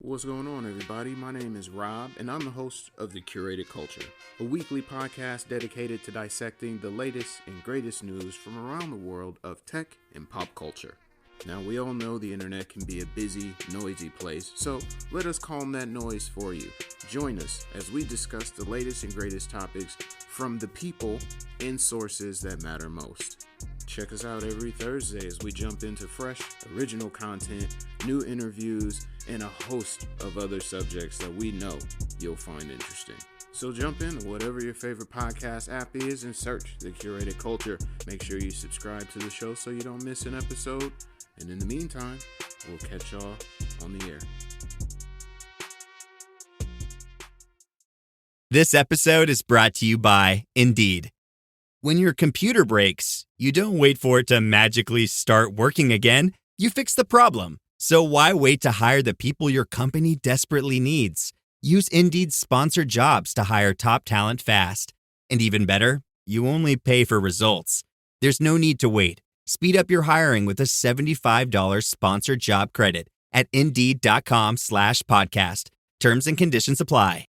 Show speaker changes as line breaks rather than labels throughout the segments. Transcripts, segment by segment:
What's going on, everybody? My name is Rob, and I'm the host of The Curated Culture, a weekly podcast dedicated to dissecting the latest and greatest news from around the world of tech and pop culture. Now, we all know the internet can be a busy, noisy place, so let us calm that noise for you. Join us as we discuss the latest and greatest topics from the people and sources that matter most. Check us out every Thursday as we jump into fresh, original content, new interviews, and a host of other subjects that we know you'll find interesting. So jump in to whatever your favorite podcast app is and search The Curated Culture. Make sure you subscribe to the show so you don't miss an episode. And in the meantime, we'll catch y'all on the air.
This episode is brought to you by Indeed. When your computer breaks, you don't wait for it to magically start working again. You fix the problem. So why wait to hire the people your company desperately needs? Use Indeed's sponsored jobs to hire top talent fast. And even better, you only pay for results. There's no need to wait. Speed up your hiring with a $75 sponsored job credit at Indeed.com/podcast. Terms and conditions apply.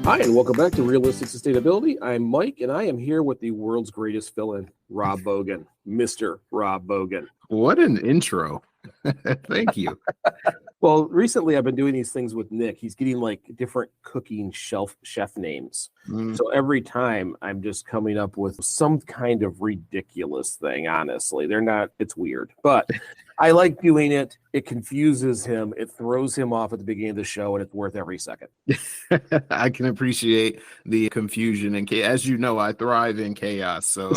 Hi, and welcome back to Realistic Sustainability. I'm Mike, and I am here with the world's greatest fill-in, Rob Bogan, Mr. Rob Bogan.
What an intro. Thank you.
Well, recently I've been doing these things with Nick. He's getting like different cooking chef names. So every time I'm just coming up with some kind of ridiculous thing, honestly. It's weird, but I like doing it. It confuses him. It throws him off at the beginning of the show, and it's worth every second.
I can appreciate the confusion and chaos. As you know, I thrive in chaos, so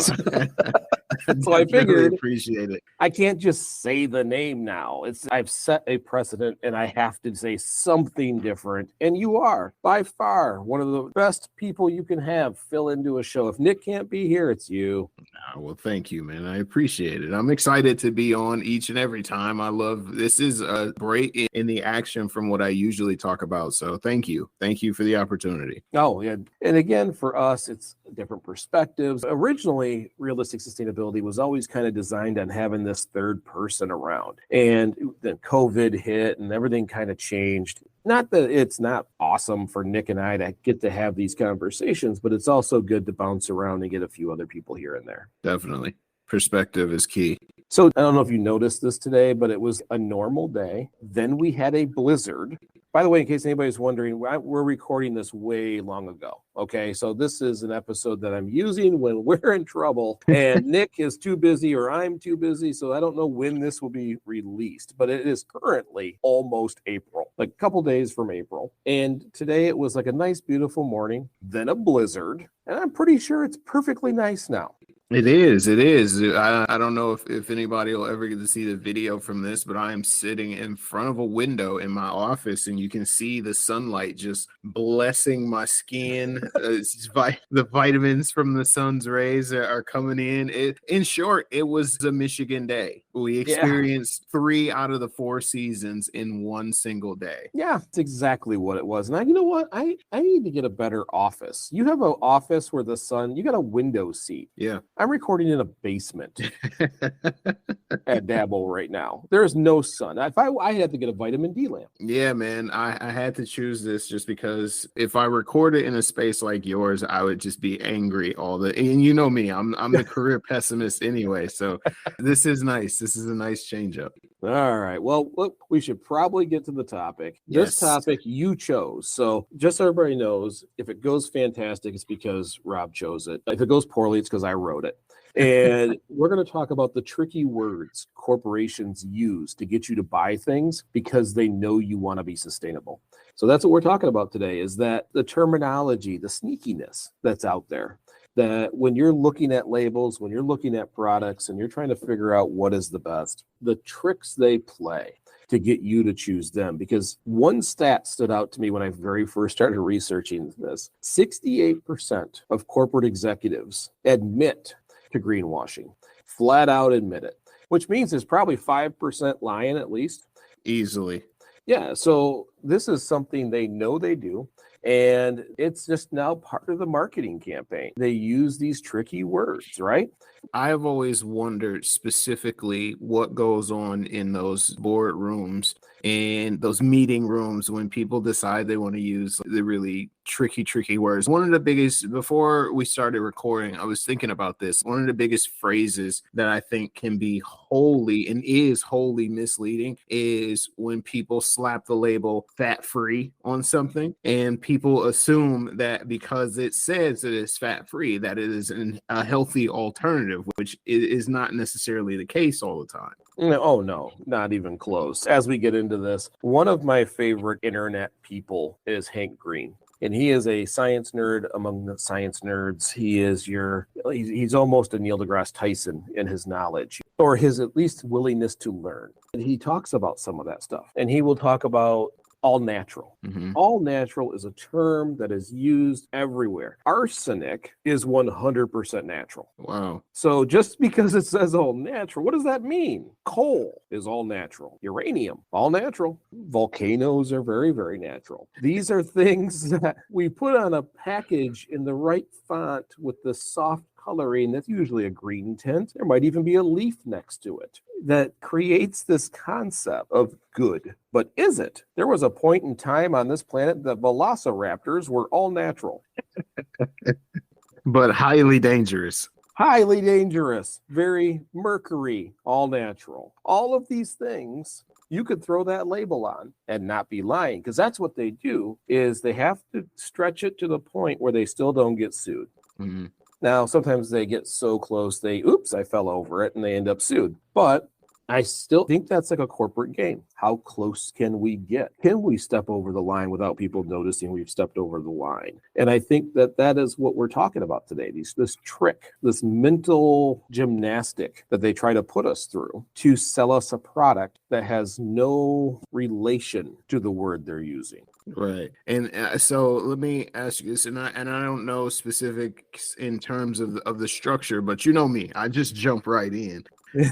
So I figured
really appreciate it.
I can't just say the name now. I've set a precedent, and I have to say something different. And you are by far one of the best people you can have fill into a show. If Nick can't be here, it's you.
Oh, well, thank you, man. I appreciate it. I'm excited to be on each and every time. I love this is a break in the action from what I usually talk about. So thank you. Thank you for the opportunity.
Oh, yeah. And again, for us, it's different perspectives. Originally, Realistic Sustainability was always kind of designed on having this third person around. And then COVID hit and everything kind of changed. Not that it's not awesome for Nick and I to get to have these conversations, but it's also good to bounce around and get a few other people here and there.
Definitely. Perspective is key.
So I don't know if you noticed this today, but it was a normal day. Then we had a blizzard. By the way, in case anybody's wondering, we're recording this way long ago. Okay, so this is an episode that I'm using when we're in trouble and Nick is too busy or I'm too busy. So I don't know when this will be released, but it is currently almost April, like a couple days from April. And today it was like a nice, beautiful morning, then a blizzard. And I'm pretty sure it's perfectly nice now.
It is. It is. I don't know if anybody will ever get to see the video from this, but I am sitting in front of a window in my office and you can see the sunlight just blessing my skin. The vitamins from the sun's rays are coming in. In short, it was a Michigan day. We experienced 3 out of the 4 seasons in one single day.
Yeah, it's exactly what it was. And you know what? I need to get a better office. You have an office where you got a window seat.
Yeah.
I'm recording in a basement at Dabble right now. There is no sun. I had to get a vitamin D lamp.
Yeah, man. I had to choose this just because if I recorded in a space like yours, I would just be angry and you know me, I'm the career pessimist anyway. So this is nice. This is a nice change up.
All right. Well, look, we should probably get to the topic.
Yes.
This topic you chose. So just so everybody knows, if it goes fantastic, it's because Rob chose it. If it goes poorly, it's because I wrote it. And we're going to talk about the tricky words corporations use to get you to buy things because they know you want to be sustainable. So that's what we're talking about today, is that the terminology, the sneakiness that's out there, that when you're looking at labels, when you're looking at products and you're trying to figure out what is the best, the tricks they play to get you to choose them. Because one stat stood out to me when I very first started researching this. 68% of corporate executives admit to greenwashing, flat out admit it, which means there's probably 5% lying at least.
Easily.
Yeah, so this is something they know they do. And it's just now part of the marketing campaign. They use these tricky words, right?
I've always wondered specifically what goes on in those board rooms and those meeting rooms when people decide they want to use the really tricky words. One of the biggest, before we started recording, I was thinking about this. One of the biggest phrases that I think can be wholly and is wholly misleading is when people slap the label fat free on something and people assume that because it says that it's fat free, that it is a healthy alternative, which is not necessarily the case all the time.
Oh, no, not even close. As we get into this, one of my favorite internet people is Hank Green. And he is a science nerd among the science nerds. He's almost a Neil deGrasse Tyson in his knowledge, or his at least willingness to learn. And he talks about some of that stuff. And he will talk about all natural.
Mm-hmm.
All natural is a term that is used everywhere. Arsenic is 100% natural.
Wow.
So just because it says all natural, what does that mean? Coal is all natural. Uranium, all natural. Volcanoes are very, very natural. These are things that we put on a package in the right font with the soft coloring. That's usually a green tint. There might even be a leaf next to it that creates this concept of good. But is it? There was a point in time on this planet that velociraptors were all natural.
But highly dangerous.
Highly dangerous, very mercury, all natural. All of these things you could throw that label on and not be lying, because that's what they do, is they have to stretch it to the point where they still don't get sued.
Mm-hmm.
Now, sometimes they get so close, I fell over it, and they end up sued. But I still think that's like a corporate game. How close can we get? Can we step over the line without people noticing we've stepped over the line? And I think that is what we're talking about today. This trick, this mental gymnastic that they try to put us through to sell us a product that has no relation to the word they're using.
Right. And so let me ask you this, and I don't know specifics in terms of the structure, but you know me, I just jump right in.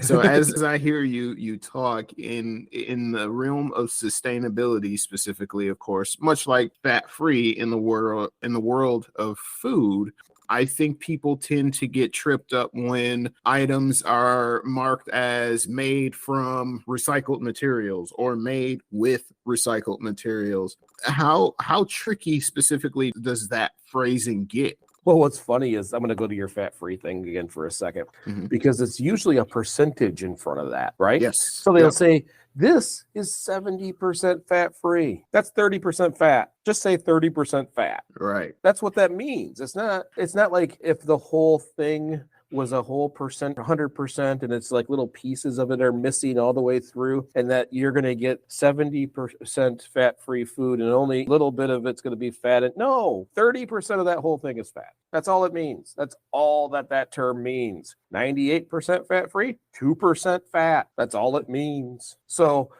So as I hear you talk in the realm of sustainability specifically, of course, much like fat free in the world of food, I think people tend to get tripped up when items are marked as made from recycled materials or made with recycled materials. How tricky specifically does that phrasing get?
Well, what's funny is I'm going to go to your fat-free thing again for a second,
Mm-hmm.
because it's usually a percentage in front of that, right?
Yes.
So they'll say, this is 70% fat-free. That's 30% fat. Just say 30% fat.
Right.
That's what that means. It's not like if the whole thing was a whole percent, 100%, and it's like little pieces of it are missing all the way through, and that you're going to get 70% fat-free food and only a little bit of it's going to be fat. No, 30% of that whole thing is fat. That's all it means. That's all that term means. 98% fat-free, 2% fat. That's all it means. So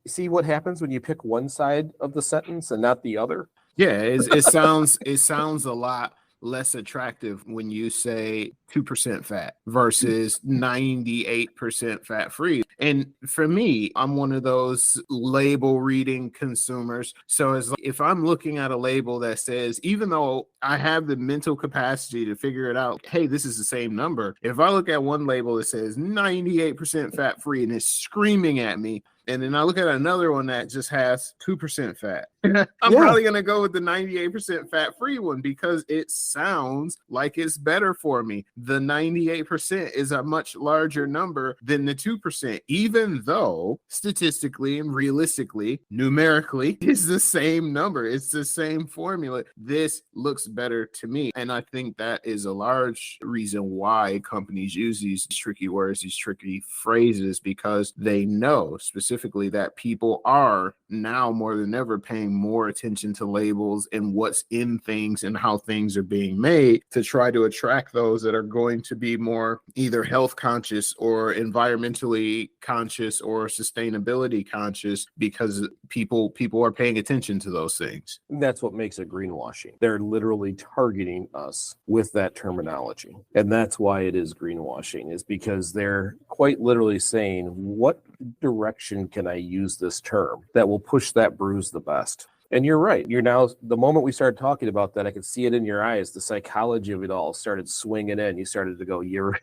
see what happens when you pick one side of the sentence and not the other?
Yeah, it sounds a lot less attractive when you say 2% fat versus 98% fat free. And for me, I'm one of those label reading consumers. So it's like, if I'm looking at a label that says, even though I have the mental capacity to figure it out, hey, this is the same number. If I look at one label that says 98% fat free and it's screaming at me, and then I look at another one that just has 2% fat, I'm probably going to go with the 98% fat free one because it sounds like it's better for me. The 98% is a much larger number than the 2%, even though statistically and realistically, numerically, it's the same number. It's the same formula. This looks better to me. And I think that is a large reason why companies use these tricky words, these tricky phrases, because they know specifically that people are now more than ever paying more attention to labels and what's in things and how things are being made to try to attract those that are going to be more either health conscious or environmentally conscious or sustainability conscious, because people are paying attention to those things.
That's what makes it greenwashing. They're literally targeting us with that terminology. And that's why it is greenwashing, is because they're quite literally saying, what direction can I use this term that will push that bruise the best? And you're right. You're now, the moment we started talking about that, I could see it in your eyes. The psychology of it all started swinging in. You started to go, you're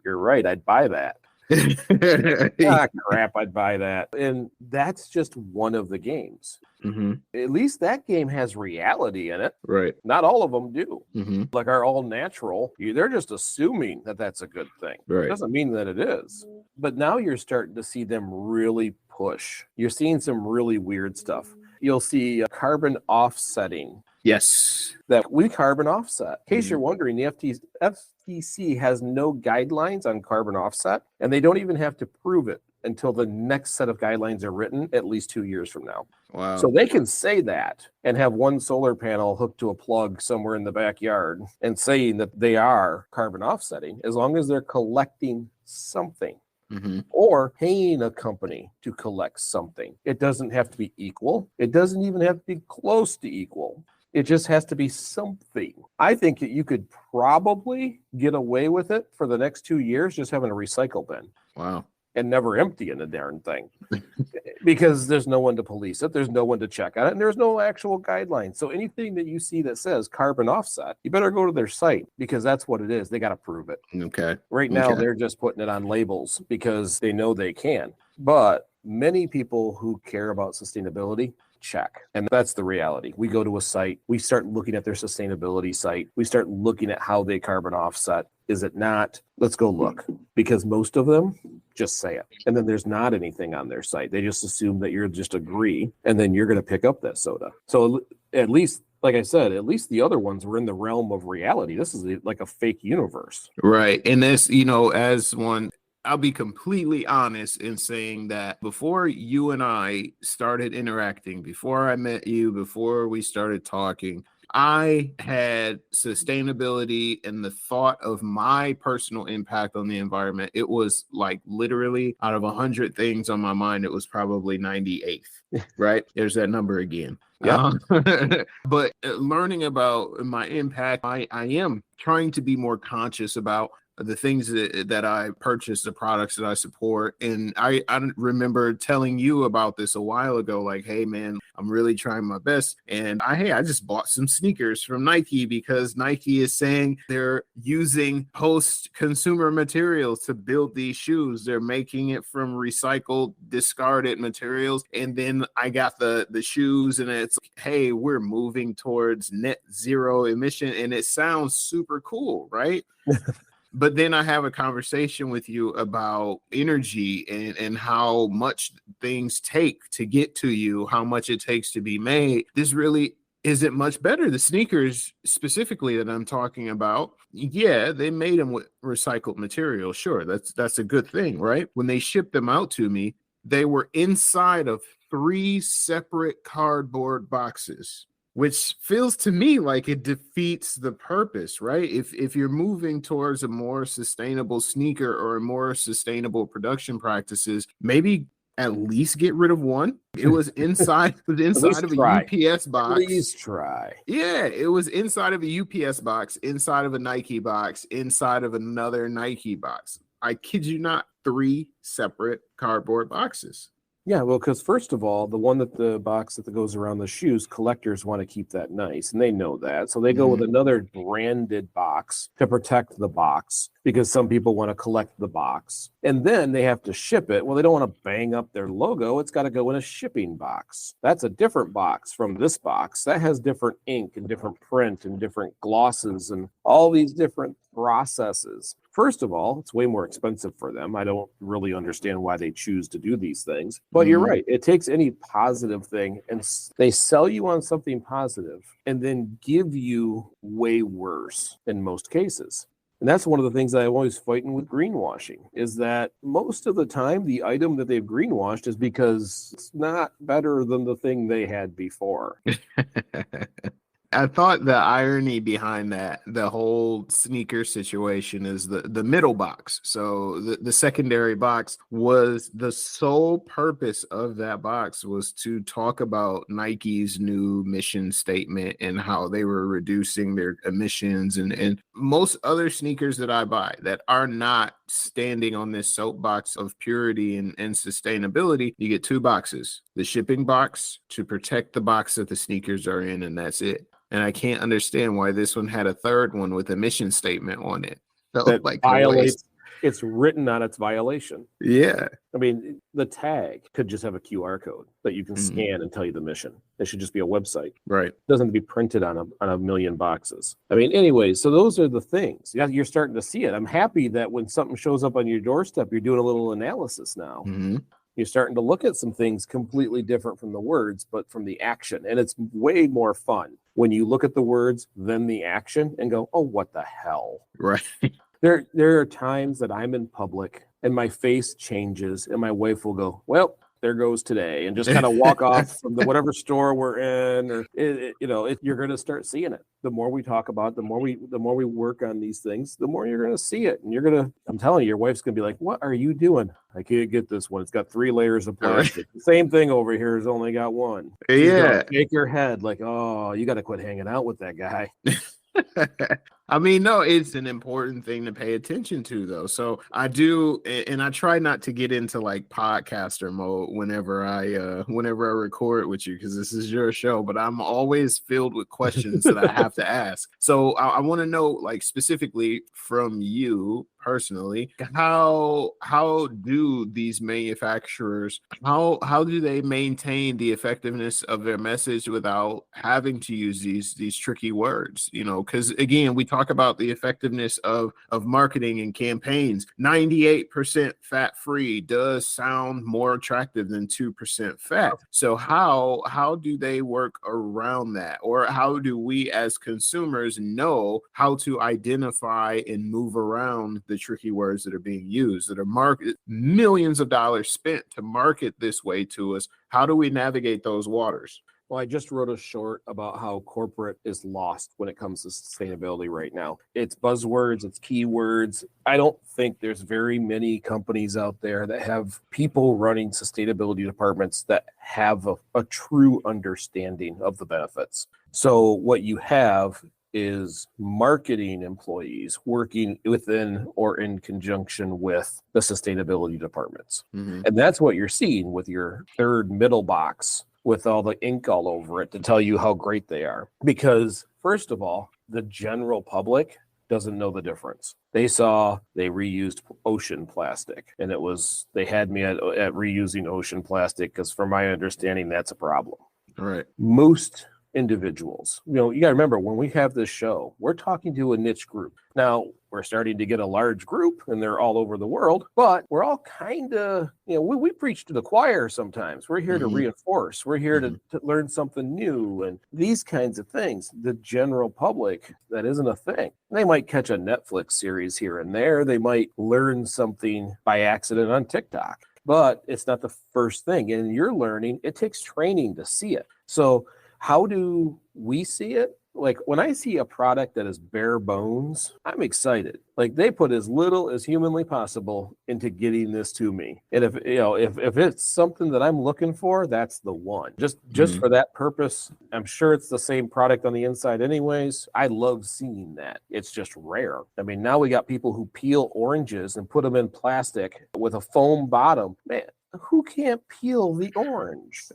right. I'd buy that. Crap, I'd buy that. And that's just one of the games.
Mm-hmm.
At least that game has reality in it.
Right.
Not all of them do.
Mm-hmm.
Like our all natural, they're just assuming that that's a good thing.
Right.
It doesn't mean that it is. But now you're starting to see them really push. You're seeing some really weird stuff. You'll see carbon offsetting.
Yes.
That we carbon offset. In case you're wondering, the FTC has no guidelines on carbon offset, and they don't even have to prove it until the next set of guidelines are written at least 2 years from now.
Wow.
So they can say that and have one solar panel hooked to a plug somewhere in the backyard and saying that they are carbon offsetting as long as they're collecting something.
Mm-hmm.
Or paying a company to collect something. It doesn't have to be equal. It doesn't even have to be close to equal. It just has to be something. I think that you could probably get away with it for the next 2 years, just having a recycle bin.
Wow.
And never emptying the darn thing. Because there's no one to police it. There's no one to check on it. And there's no actual guidelines. So anything that you see that says carbon offset, you better go to their site because that's what it is. They got to prove it.
Okay.
Right now, they're just putting it on labels because they know they can. But many people who care about sustainability check. And that's the reality. We go to a site, we start looking at their sustainability site, we start looking at how they carbon offset. Is it not? Let's go look. Because most of them just say it. And then there's not anything on their site. They just assume that you're just agree, and then you're going to pick up that soda. So at least, like I said, at least the other ones were in the realm of reality. This is like a fake universe.
Right. And this, as one, I'll be completely honest in saying that before you and I started interacting, before I met you, before we started talking, I had sustainability and the thought of my personal impact on the environment. It was like literally out of 100 things on my mind, it was probably 98th, right? There's that number again.
Yeah.
But learning about my impact, I am trying to be more conscious about the things that I purchase, the products that I support. And I remember telling you about this a while ago, like, hey man, I'm really trying my best. And I just bought some sneakers from Nike because Nike is saying they're using post-consumer materials to build these shoes. They're making it from recycled, discarded materials. And then I got the shoes and it's, hey, we're moving towards net zero emission. And it sounds super cool, right? But then I have a conversation with you about energy and how much things take to get to you, how much it takes to be made. This really isn't much better. The sneakers specifically that I'm talking about, yeah, they made them with recycled material. Sure, that's a good thing, right? When they shipped them out to me, they were inside of 3 separate cardboard boxes, which feels to me like it defeats the purpose, right? If you're moving towards a more sustainable sneaker or a more sustainable production practices, maybe at least get rid of one. It was inside of a UPS box.
Please try.
Yeah, it was inside of a UPS box, inside of a Nike box, inside of another Nike box. I kid you not, 3 separate cardboard boxes.
Yeah, well, because first of all, the box that goes around the shoes, collectors want to keep that nice, and they know that. So they go with another branded box to protect the box because some people want to collect the box. And then they have to ship it. Well, they don't want to bang up their logo. It's got to go in a shipping box. That's a different box from this box. That has different ink and different print and different glosses and all these different processes. First of all, it's way more expensive for them. I don't really understand why they choose to do these things. But you're right. It takes any positive thing and they sell you on something positive and then give you way worse in most cases. And that's one of the things that I'm always fighting with greenwashing is that most of the time the item that they've greenwashed is because it's not better than the thing they had before.
I thought the irony behind that, the whole sneaker situation, is the middle box. So the secondary box was the sole purpose of that box was to talk about Nike's new mission statement and how they were reducing their emissions. And most other sneakers that I buy that are not standing on this soapbox of purity and sustainability, you get two boxes: the shipping box to protect the box that the sneakers are in, and that's it. And I can't understand why this one had a third one with a mission statement on it. Felt
That
like a waste.
violates, it's written on its violation.
Yeah.
I mean, the tag could just have a QR code that you can scan and tell you the mission. It should just be a website.
Right.
It doesn't have to be printed on a million boxes. I mean, anyway, so those are the things. Yeah, you're starting to see it. I'm happy that when something shows up on your doorstep, you're doing a little analysis now.
Mm-hmm.
You're starting to look at some things completely different from the words, but from the action. And it's way more fun when you look at the words, then the action, and go, oh, what the hell?
Right.
There are times that I'm in public and my face changes and my wife will go, well, there goes today, and just kind of walk off from the whatever store we're in, or you're going to start seeing it. The more we talk about it, the more we work on these things, the more you're going to see it, and I'm telling you, your wife's going to be like, "What are you doing? I can't get this one. It's got 3 layers of plastic. The same thing over here has only got one." She's gonna shake your head like, "Oh, you got to quit hanging out with that guy."
I mean, no, it's an important thing to pay attention to, though. So I do, and I try not to get into like podcaster mode whenever I record with you, because this is your show. But I'm always filled with questions that I have to ask. So I want to know, like, specifically from you personally, how do these manufacturers, how do they maintain the effectiveness of their message without having to use these tricky words? You know, because again, we talk about the effectiveness of marketing and campaigns. 98% fat free does sound more attractive than 2% fat. So how do they work around that? Or how do we as consumers know how to identify and move around the tricky words that are being used, that are marketed, millions of dollars spent to market this way to us? How do we navigate those waters?
Well, I just wrote a short about how corporate is lost when it comes to sustainability right now. It's buzzwords, it's keywords. I don't think there's very many companies out there that have people running sustainability departments that have a true understanding of the benefits. So what you have is marketing employees working within or in conjunction with the sustainability departments. Mm-hmm. And that's what you're seeing with your third middle box, with all the ink all over it to tell you how great they are. Because first of all, the general public doesn't know the difference. They reused ocean plastic, and they had me at reusing ocean plastic, because from my understanding, that's a problem.
All right.
Most individuals, you got to remember, when we have this show, we're talking to a niche group. Now, we're starting to get a large group, and they're all over the world, but we're all kind of, we preach to the choir sometimes. We're here to reinforce. We're here to learn something new and these kinds of things. The general public, that isn't a thing. They might catch a Netflix series here and there. They might learn something by accident on TikTok, but it's not the first thing. And you're learning, it takes training to see it. So how do we see it? Like, when I see a product that is bare bones, I'm excited. Like, they put as little as humanly possible into getting this to me. And if it's something that I'm looking for, that's the one. Just for that purpose. I'm sure it's the same product on the inside anyways. I love seeing that. It's just rare. I mean, now we got people who peel oranges and put them in plastic with a foam bottom. Man, who can't peel the orange?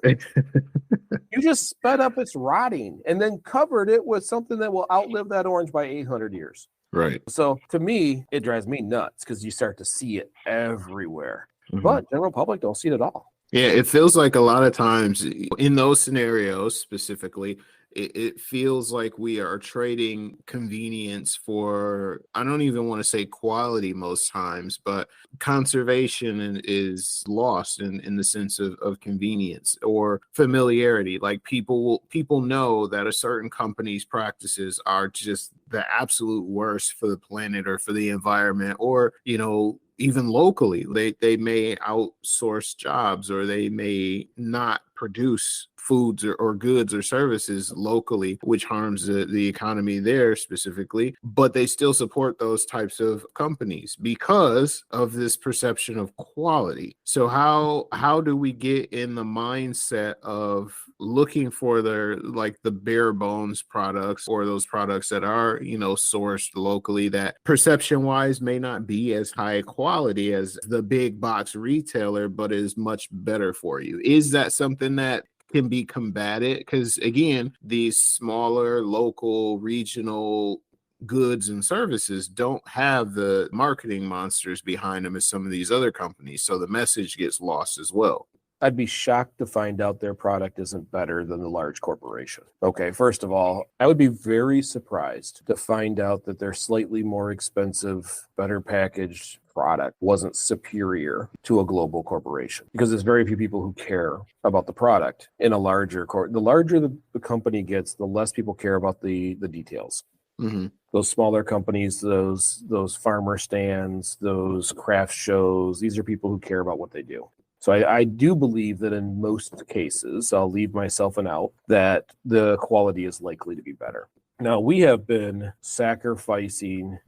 You just sped up its rotting and then covered it with something that will outlive that orange by 800 years.
Right.
So to me, it drives me nuts, because you start to see it everywhere. But general public don't see it at all.
Yeah, it feels like a lot of times in those scenarios specifically, it feels like we are trading convenience for, I don't even want to say quality most times, but conservation is lost in the sense of convenience or familiarity. Like, people know that a certain company's practices are just the absolute worst for the planet or for the environment, or, even locally, they may outsource jobs, or they may not produce foods or goods or services locally, which harms the economy there specifically, but they still support those types of companies because of this perception of quality. So how do we get in the mindset of looking for the bare bones products, or those products that are, sourced locally, that perception wise may not be as high quality as the big box retailer, but is much better for you? Is that something that can be combated? Because again, these smaller, local, regional goods and services don't have the marketing monsters behind them as some of these other companies. So the message gets lost as well.
I'd be shocked to find out their product isn't better than the large corporation. Okay, first of all, I would be very surprised to find out that their slightly more expensive, better packaged product wasn't superior to a global corporation, because there's very few people who care about the product in a larger the larger the company gets, the less people care about the details.
Mm-hmm.
Those smaller companies, those farmer stands, those craft shows, these are people who care about what they do. So I do believe that in most cases, I'll leave myself an out, that the quality is likely to be better. Now, we have been sacrificing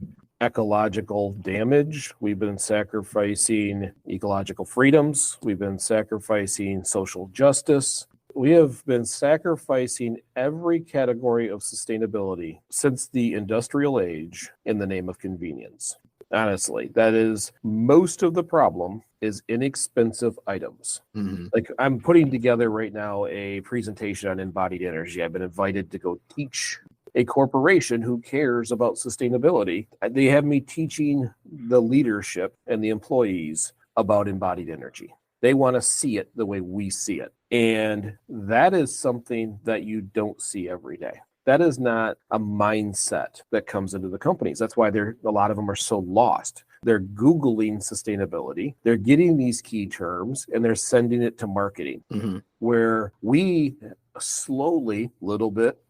ecological damage. We've been sacrificing ecological freedoms. We've been sacrificing social justice. We have been sacrificing every category of sustainability since the industrial age in the name of convenience. Honestly, that is most of the problem, is inexpensive items.
Mm-hmm.
Like, I'm putting together right now a presentation on embodied energy. I've been invited to go teach a corporation who cares about sustainability. They have me teaching the leadership and the employees about embodied energy. They want to see it the way we see it. And that is something that you don't see every day. That is not a mindset that comes into the companies. That's why a lot of them are so lost. They're Googling sustainability. They're getting these key terms and they're sending it to marketing,
Mm-hmm.
where we slowly, little bit,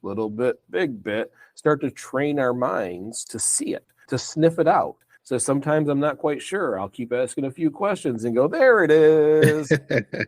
big bit, start to train our minds to see it, to sniff it out. So sometimes I'm not quite sure. I'll keep asking a few questions and go, there it is.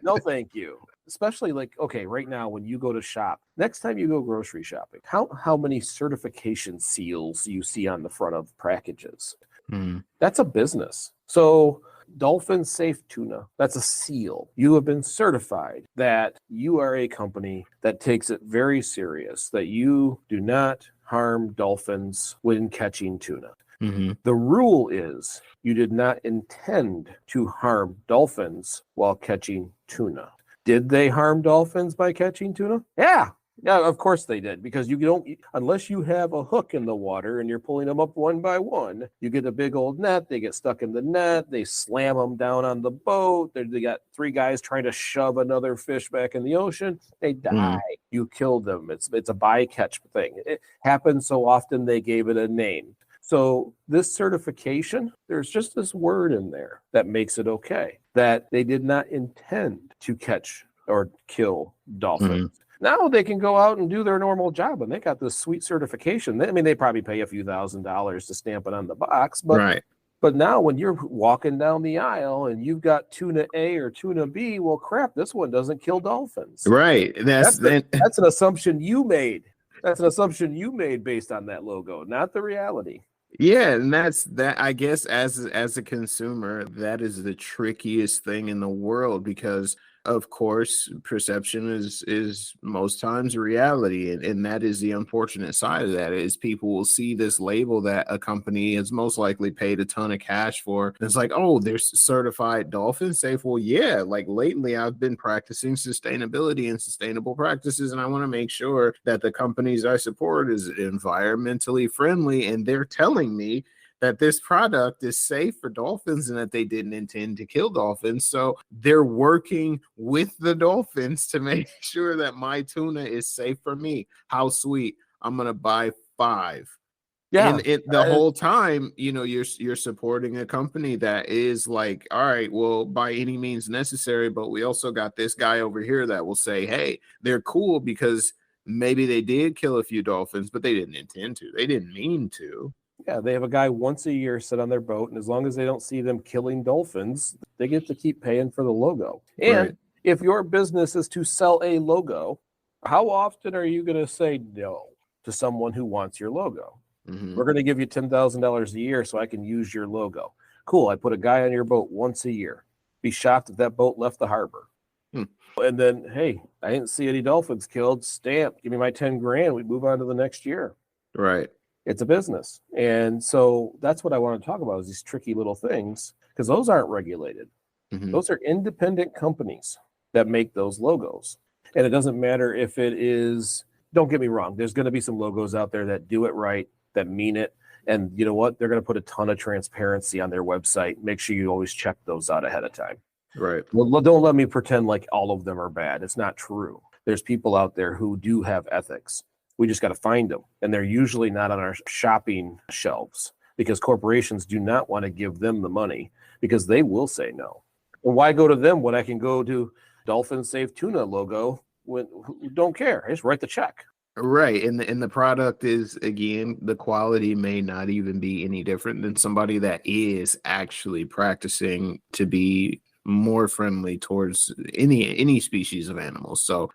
No, thank you. Especially okay, right now when you go to shop, next time you go grocery shopping, how many certification seals you see on the front of packages?
Mm-hmm.
That's a business. So dolphin safe tuna, that's a seal. You have been certified that you are a company that takes it very serious, that you do not harm dolphins when catching tuna.
Mm-hmm.
The rule is you did not intend to harm dolphins while catching tuna. Did they harm dolphins by catching tuna? Yeah, of course they did, because you don't, unless you have a hook in the water and you're pulling them up one by one, you get a big old net, they get stuck in the net, they slam them down on the boat, they got 3 guys trying to shove another fish back in the ocean, they die.
Mm-hmm.
You killed them. It's a bycatch thing. It happens so often they gave it a name. So this certification, there's just this word in there that makes it okay, that they did not intend to catch or kill dolphins. Mm-hmm. Now they can go out and do their normal job, and they got this sweet certification. I mean, they probably pay a few $1,000s to stamp it on the box, but
right.
But now when you're walking down the aisle and you've got tuna A or tuna B, well, crap, this one doesn't kill dolphins.
Right. That's
an assumption you made. That's an assumption you made based on that logo, not the reality.
Yeah, and that's that. I guess as a consumer, that is the trickiest thing in the world, because of course perception is most times reality, and that is the unfortunate side of that, is people will see this label that a company has most likely paid a ton of cash for, and it's like, oh, they're certified dolphin safe. Well, yeah, like lately I've been practicing sustainability and sustainable practices, and I want to make sure that the companies I support is environmentally friendly, and they're telling me that this product is safe for dolphins and that they didn't intend to kill dolphins. So they're working with the dolphins to make sure that my tuna is safe for me. How sweet. I'm going to buy 5. Yeah. And the whole time, you're supporting a company that is like, all right, well, by any means necessary, but we also got this guy over here that will say, hey, they're cool because maybe they did kill a few dolphins, but they didn't intend to. They didn't mean to.
Yeah, they have a guy once a year sit on their boat, and as long as they don't see them killing dolphins, they get to keep paying for the logo. And If your business is to sell a logo, how often are you going to say no to someone who wants your logo? We're going to give you $10,000 a year so I can use your logo. Cool. I put a guy on your boat once a year. Be shocked if that boat left the harbor. And then, hey, I didn't see any dolphins killed. Stamp. Give me my 10 grand. We move on to the next year.
Right.
It's a business. And so that's what I want to talk about is these tricky little things, because those aren't regulated. Those are independent companies that make those logos. And it doesn't matter if it is, don't get me wrong, there's going to be some logos out there that do it right, that mean it. And you know what? They're going to put a ton of transparency on their website. Make sure you always check those out ahead of time.
Right.
Well, don't let me pretend like all of them are bad. It's not true. There's people out there who do have ethics. We just got to find them. And they're usually not on our shopping shelves because corporations do not want to give them the money because they will say no. And why go to them when I can go to Dolphin Safe Tuna logo when don't care? I just write the check.
Right. And the product is, again, the quality may not even be any different than somebody that is actually practicing to be more friendly towards any species of animals. So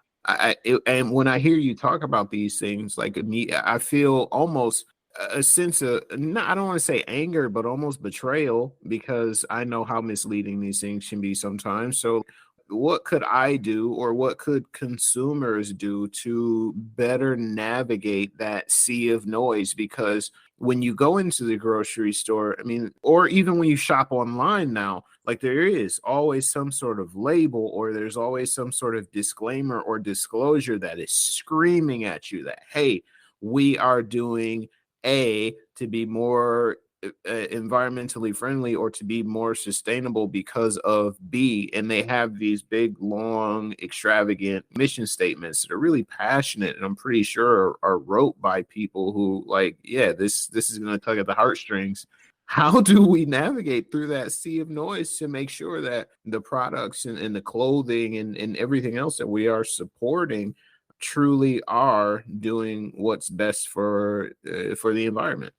and when I hear you talk about these things, like I feel almost a sense of, I don't want to say anger, but almost betrayal, because I know how misleading these things can be sometimes. So what could I do, or what could consumers do to better navigate that sea of noise? Because when you go into the grocery store, I mean, or even when you shop online now, like there is always some sort of label, or there's always some sort of disclaimer or disclosure that is screaming at you that, hey, we are doing A, to be more environmentally friendly or to be more sustainable because of B. And they have these big, long, extravagant mission statements that are really passionate, and I'm pretty sure are wrote by people who like, yeah, this is going to tug at the heartstrings. How do we navigate through that sea of noise to make sure that the products and the clothing and everything else that we are supporting truly are doing what's best for the environment?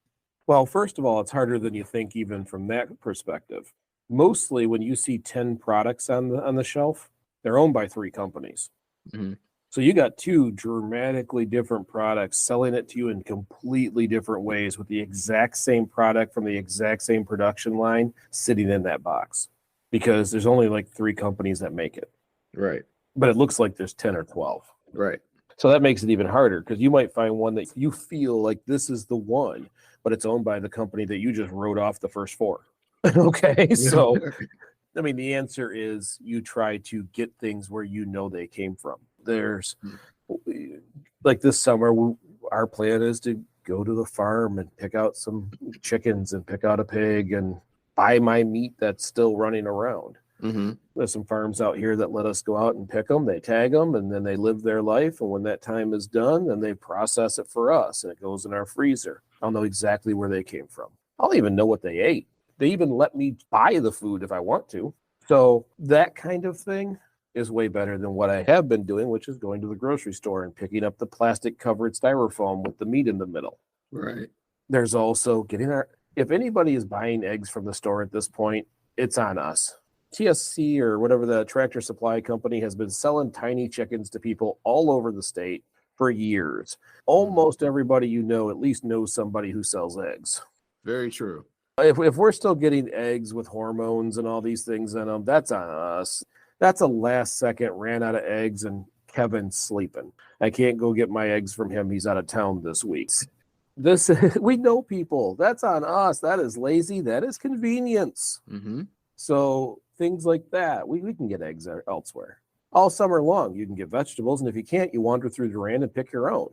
Well, first of all, it's harder than you think, even from that perspective. Mostly when you see 10 products on the shelf, they're owned by 3 companies. So you got 2 dramatically different products selling it to you in completely different ways with the exact same product from the exact same production line sitting in that box, because there's only like 3 companies that make it.
Right.
But it looks like there's 10 or 12.
Right.
So that makes it even harder, because you might find one that you feel like this is the one, but it's owned by the company that you just wrote off the first 4. Okay, so I mean, the answer is you try to get things where you know they came from. There's like this summer, our plan is to go to the farm and pick out some chickens and pick out a pig and buy my meat that's still running around. There's some farms out here that let us go out and pick them. They tag them, and then they live their life. And when that time is done, then they process it for us, and it goes in our freezer. I'll know exactly where they came from. I'll even know what they ate. They even let me buy the food if I want to. So that kind of thing is way better than what I have been doing, which is going to the grocery store and picking up the plastic covered styrofoam with the meat in the middle.
Right.
There's also if anybody is buying eggs from the store at this point, it's on us. TSC, or whatever, the Tractor Supply Company, has been selling tiny chickens to people all over the state for years. Almost everybody you know at least knows somebody who sells eggs.
Very true.
If we're still getting eggs with hormones and all these things in them, that's on us. That's a last second, ran out of eggs and Kevin's sleeping. I can't go get my eggs from him. He's out of town this week. We know people. That's on us. That is lazy. That is convenience. So things like that, we can get eggs elsewhere. All summer long, you can get vegetables, and if you can't, you wander through Durand and pick your own.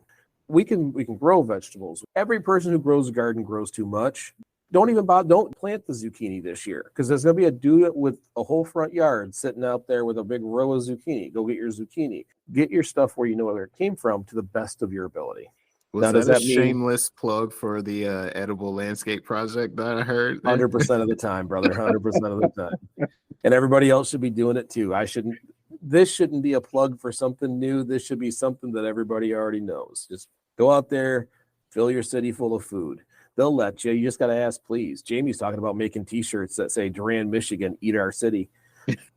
We can grow vegetables. Every person who grows a garden grows too much. Don't plant the zucchini this year, because there's going to be a dude with a whole front yard sitting out there with a big row of zucchini. Go get your zucchini. Get your stuff where you know where it came from to the best of your ability.
Was that a shameless plug for the edible landscape project that I heard?
100% of the time, brother. 100% of the time. And everybody else should be doing it too. This shouldn't be a plug for something new. This should be something that everybody already knows. Just go out there, fill your city full of food. They'll let you. You just got to ask, please. Jamie's talking about making T-shirts that say Durand, Michigan, eat our city.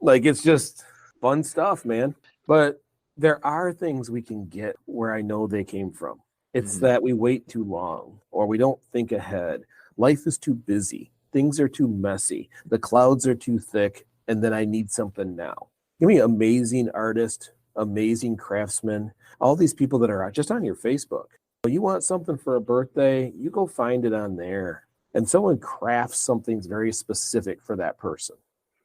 Like, it's just, Fun stuff, man. But there are things we can get where I know they came from. It's that we wait too long or we don't think ahead. Life is too busy. Things are too messy. The clouds are too thick. And then I need something now. Give me amazing artists, amazing craftsmen, all these people that are just on your Facebook. You want something for a birthday, you go find it on there. And someone crafts something very specific for that person.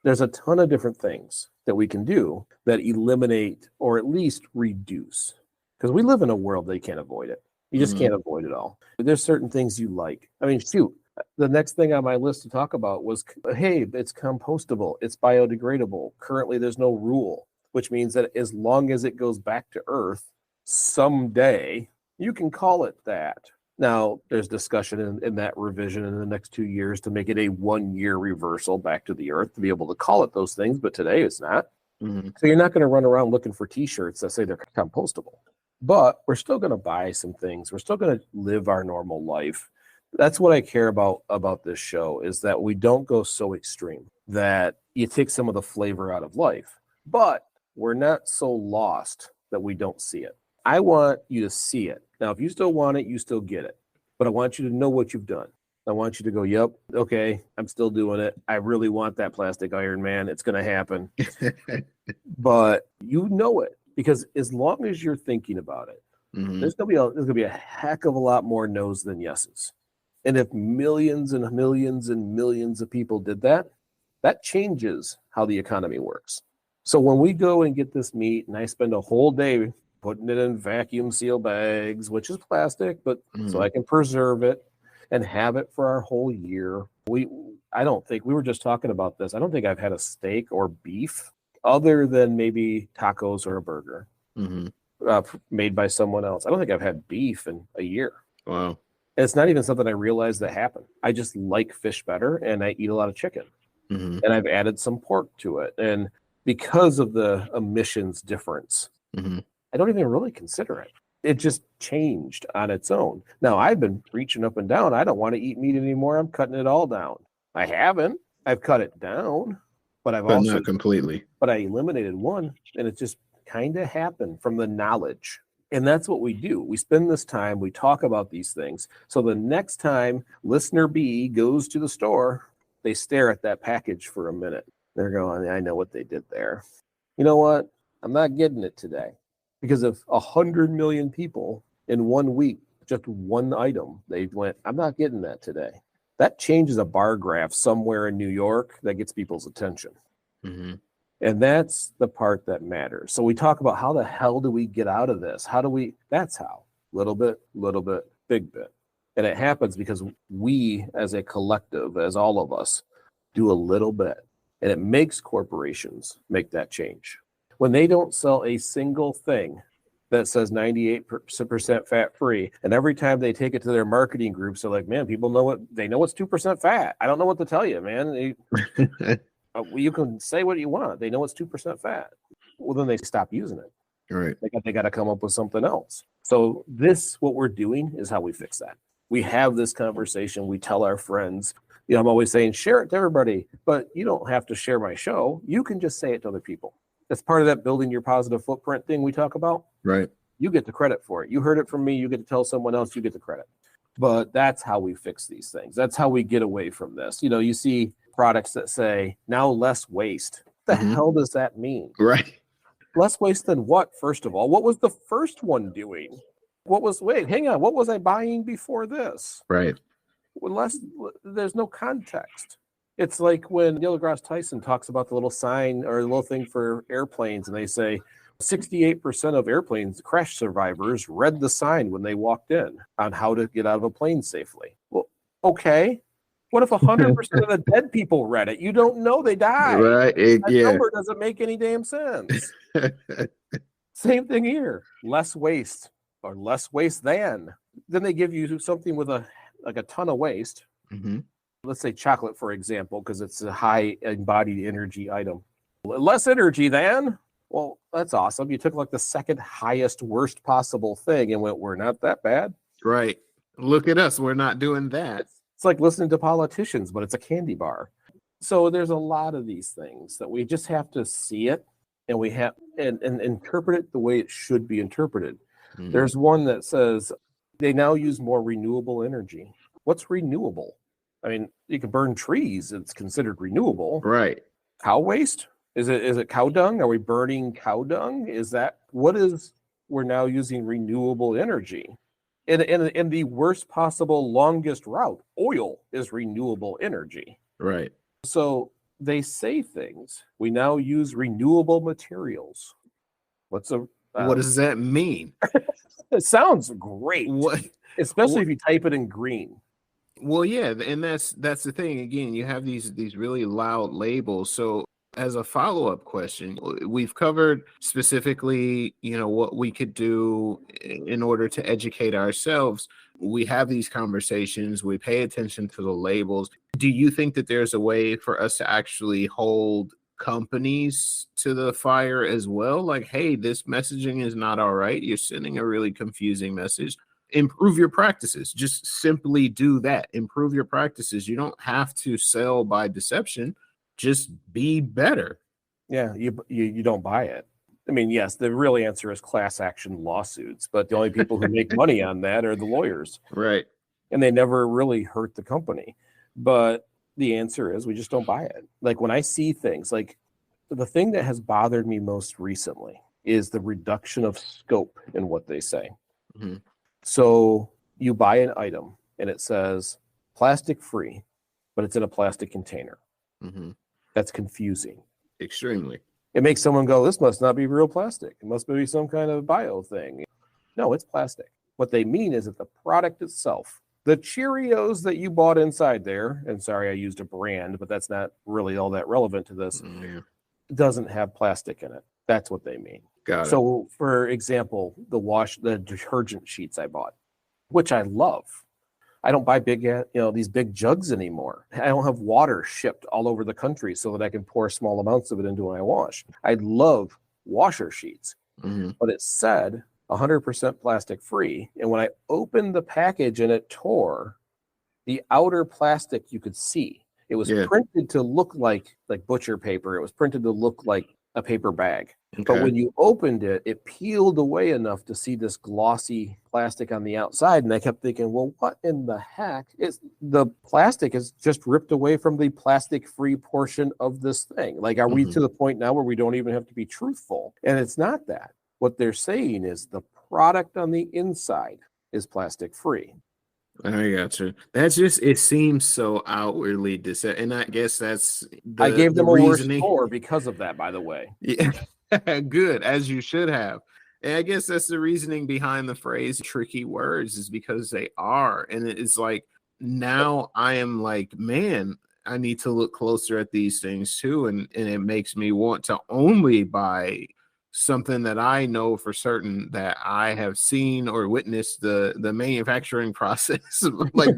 There's a ton of different things that we can do that eliminate or at least reduce. Because we live in a world that you can't avoid it. You just can't avoid it all. There's certain things you like. I mean, shoot, the next thing on my list to talk about was, hey, it's compostable. It's biodegradable. Currently, there's no rule, which means that as long as it goes back to Earth someday, you can call it that. Now, there's discussion in that revision in the next 2 years to make it a 1 year reversal back to the Earth to be able to call it those things, but today it's not. So you're not going to run around looking for T-shirts that say they're compostable. But we're still going to buy some things. We're still going to live our normal life. That's what I care about this show, is that we don't go so extreme that you take some of the flavor out of life. But we're not so lost that we don't see it. I want you to see it. Now, if you still want it, you still get it. But I want you to know what you've done. I want you to go, yep, okay, I'm still doing it. I really want that plastic Iron Man. It's going to happen. But you know it, because as long as you're thinking about it, there's going to be a heck of a lot more no's than yeses. And if millions and millions and millions of people did that, that changes how the economy works. So when we go and get this meat and I spend a whole day putting it in vacuum seal bags, which is plastic, but so I can preserve it and have it for our whole year. I don't think, we were just talking about this, I don't think I've had a steak or beef other than maybe tacos or a burger made by someone else. I don't think I've had beef in a year.
Wow.
And it's not even something I realized that happened. I just like fish better and I eat a lot of chicken. And I've added some pork to it. And because of the emissions difference, I don't even really consider it. It just changed on its own. Now, I've been reaching up and down. I don't want to eat meat anymore. I'm cutting it all down. I haven't. I've cut it down, but
not completely.
But I eliminated one, and it just kind of happened from the knowledge. And that's what we do. We spend this time, we talk about these things. So the next time listener B goes to the store, they stare at that package for a minute. They're going, I know what they did there. You know what? I'm not getting it today. Because of 100 million people in 1 week, just one item, they went, I'm not getting that today. That changes a bar graph somewhere in New York that gets people's attention. And that's the part that matters. So we talk about how the hell do we get out of this? That's how. Little bit, big bit. And it happens because we as a collective, as all of us, do a little bit. And it makes corporations make that change. When they don't sell a single thing that says 98% fat free, and every time they take it to their marketing groups, they're like, man, people know they know it's 2% fat. I don't know what to tell you, man. You can say what you want. They know it's 2% fat. Well, then they stop using it.
Right.
They got to come up with something else. So what we're doing is how we fix that. We have this conversation. We tell our friends. I'm always saying, share it to everybody, but you don't have to share my show. You can just say it to other people. That's part of that building your positive footprint thing we talk about.
Right.
You get the credit for it. You heard it from me. You get to tell someone else, you get the credit. But that's how we fix these things. That's how we get away from this. You see products that say now less waste. What the hell does that mean?
Right.
Less waste than what, first of all? What was the first one doing? Hang on. What was I buying before this?
Right.
There's no context. It's like when Neil deGrasse Tyson talks about the little sign or the little thing for airplanes, and they say 68% of airplanes crash survivors read the sign when they walked in on how to get out of a plane safely. Well, okay. What if 100% of the dead people read it? You don't know they died.
Right.
That number doesn't make any damn sense. Same thing here. Less waste or less waste than. Then they give you something with a ton of waste. Let's say chocolate, for example, because it's a high embodied energy item. Less energy than? Well, that's awesome. You took like the second highest, worst possible thing and went, we're not that bad.
Right. Look at us. We're not doing that.
It's like listening to politicians, but it's a candy bar. So there's a lot of these things that we just have to see it and we have and interpret it the way it should be interpreted.
Mhm.
There's one that says they now use more renewable energy. What's renewable? I mean, you can burn trees, it's considered renewable.
Right.
Cow waste? Is it cow dung? Are we burning cow dung? Is that what is we're now using renewable energy? In the worst possible longest route, oil is renewable energy.
Right.
So they say things. We now use renewable materials. What
does that mean?
It sounds great.
What?
Especially if you type it in green.
Well, yeah, and that's the thing. Again, you have these really loud labels. So as a follow-up question, we've covered specifically, what we could do in order to educate ourselves. We have these conversations, we pay attention to the labels. Do you think that there's a way for us to actually hold companies to the fire as well? Like, hey, this messaging is not all right. You're sending a really confusing message. Improve your practices. Just simply do that. Improve your practices. You don't have to sell by deception. Just be better.
Yeah, you don't buy it. I mean, yes, the real answer is class action lawsuits, but the only people who make money on that are the lawyers.
Right.
And they never really hurt the company. But the answer is we just don't buy it. Like when I see things, like the thing that has bothered me most recently is the reduction of scope in what they say.
Mm-hmm.
So you buy an item and it says plastic free, but it's in a plastic container.
Mm-hmm.
That's confusing.
Extremely.
It makes someone go, this must not be real plastic. It must be some kind of bio thing. No, it's plastic. What they mean is that the product itself, the Cheerios that you bought inside there, and sorry, I used a brand, but that's not really all that relevant to this, doesn't have plastic in it. That's what they mean.
Got it.
So, for example, the detergent sheets I bought, which I love. I don't buy these big jugs anymore. I don't have water shipped all over the country so that I can pour small amounts of it into my wash. I love washer sheets, but it said 100% plastic free. And when I opened the package and it tore, the outer plastic you could see. It was printed to look like butcher paper. It was printed to look like a paper bag. Okay. But when you opened it, it peeled away enough to see this glossy plastic on the outside. And I kept thinking, well, what in the heck? The plastic is just ripped away from the plastic-free portion of this thing. Like, are we to the point now where we don't even have to be truthful? And it's not that. What they're saying is the product on the inside is plastic-free.
I got you. That's just, it seems so outwardly deceptive. And I guess that's
I gave them a worse
reasoning.
score because of that, by the way.
Yeah. Good, as you should have. And I guess that's the reasoning behind the phrase tricky words, is because they are. And it's like, now I am like, man, I need to look closer at these things too. And it makes me want to only buy something that I know for certain that I have seen or witnessed the manufacturing process like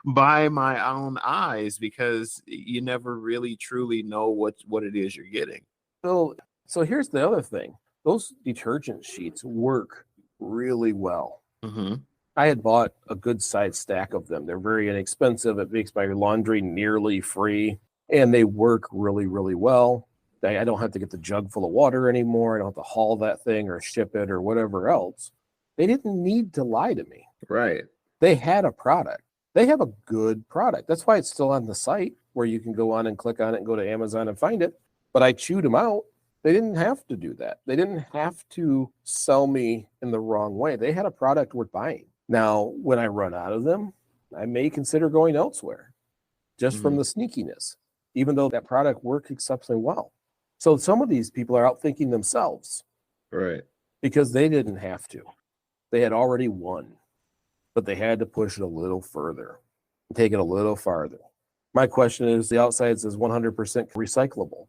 by my own eyes, because you never really truly know what it is you're getting.
So here's the other thing. Those detergent sheets work really well.
Mm-hmm.
I had bought a good sized stack of them. They're very inexpensive. It makes my laundry nearly free, and they work really, really well. I don't have to get the jug full of water anymore. I don't have to haul that thing or ship it or whatever else. They didn't need to lie to me.
Right.
They had a product. They have a good product. That's why it's still on the site where you can go on and click on it and go to Amazon and find it. But I chewed them out. They didn't have to do that. They didn't have to sell me in the wrong way. They had a product worth buying. Now, when I run out of them, I may consider going elsewhere just from the sneakiness, even though that product worked exceptionally well. So some of these people are outthinking themselves.
Right.
Because they didn't have to. They had already won, but they had to push it a little further, take it a little farther. My question is, the outside says 100% recyclable.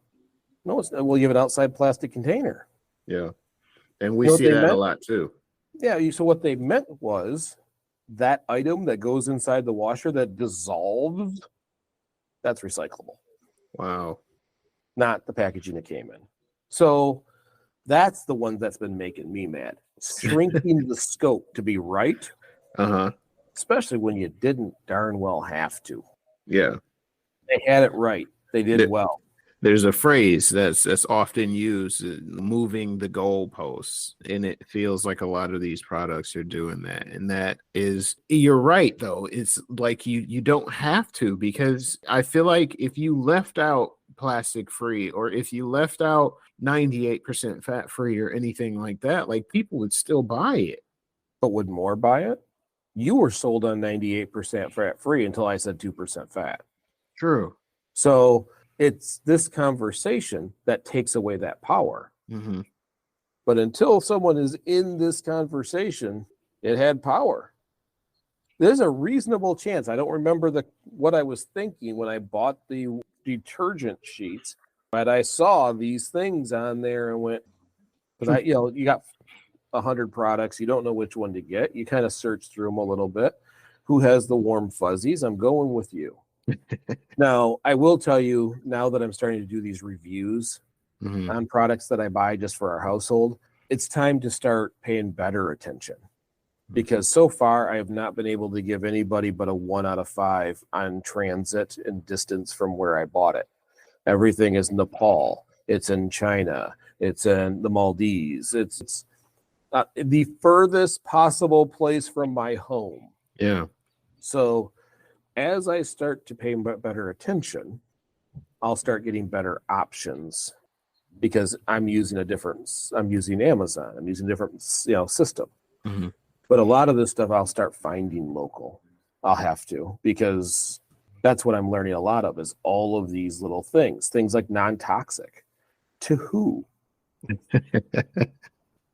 No, it's not. Well, you have an outside plastic container.
Yeah. And we see that a lot too.
Yeah. So what they meant was that item that goes inside the washer that dissolves, that's recyclable.
Wow.
Not the packaging it came in. So that's the one that's been making me mad. Shrinking the scope to be right. Especially when you didn't darn well have to.
Yeah.
They had it right. They did well.
There's a phrase that's often used, moving the goalposts, and it feels like a lot of these products are doing that. And that is, you're right though. It's like you don't have to, because I feel like if you left out plastic free, or if you left out 98% fat free or anything like that, like people would still buy it.
But would more buy it? You were sold on 98% fat free until I said 2% fat.
True.
So it's this conversation that takes away that power.
Mm-hmm.
But until someone is in this conversation, it had power. There's a reasonable chance. I don't remember what I was thinking when I bought the detergent sheets, but I saw these things on there and went, because you got 100 products, you don't know which one to get. You kind of search through them a little bit. Who has the warm fuzzies? I'm going with you. Now, I will tell you, now that I'm starting to do these reviews on products that I buy just for our household, it's time to start paying better attention. Because so far, I have not been able to give anybody but a 1 out of 5 on transit and distance from where I bought it. Everything is Nepal. It's in China. It's in the Maldives. It's the furthest possible place from my home.
Yeah.
So as I start to pay better attention, I'll start getting better options, because I'm using Amazon. I'm using a different system.
Mm-hmm.
But a lot of this stuff I'll start finding local. I'll have to, because that's what I'm learning a lot of, is all of these little things like non-toxic. To who?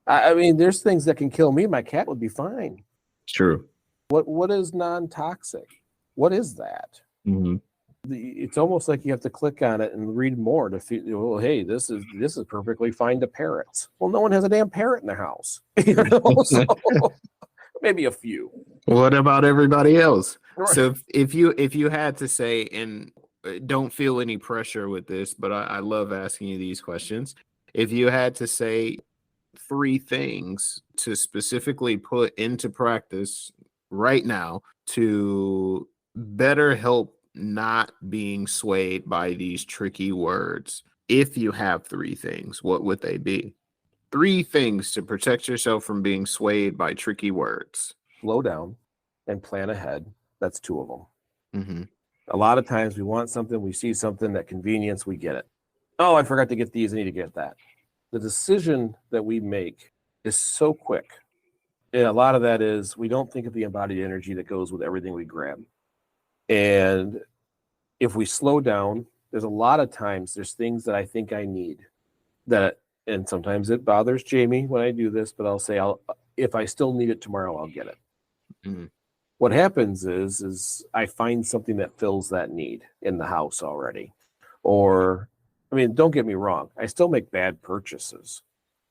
I mean, there's things that can kill me. My cat would be fine.
True.
What is non-toxic? What is that?
Mm-hmm.
It's almost like you have to click on it and read more to feel, well, hey, this is perfectly fine to parrots. Well, no one has a damn parrot in their house. So, maybe a few.
What about everybody else?
Right.
So if you had to say, and don't feel any pressure with this, but I love asking you these questions. If you had to say 3 things to specifically put into practice right now to better help not being swayed by these tricky words, if you have 3 things, what would they be? 3 things to protect yourself from being swayed by tricky words.
Slow down and plan ahead. That's 2 of them.
Mm-hmm.
A lot of times we want something, we see something, that convenience, we get it. Oh, I forgot to get these, I need to get that. The decision that we make is so quick. And a lot of that is we don't think of the embodied energy that goes with everything we grab. And if we slow down, there's a lot of times there's things that I think I need and sometimes it bothers Jamie when I do this, but I'll say, if I still need it tomorrow, I'll get it.
Mm-hmm.
What happens is I find something that fills that need in the house already. Or, I mean, don't get me wrong, I still make bad purchases.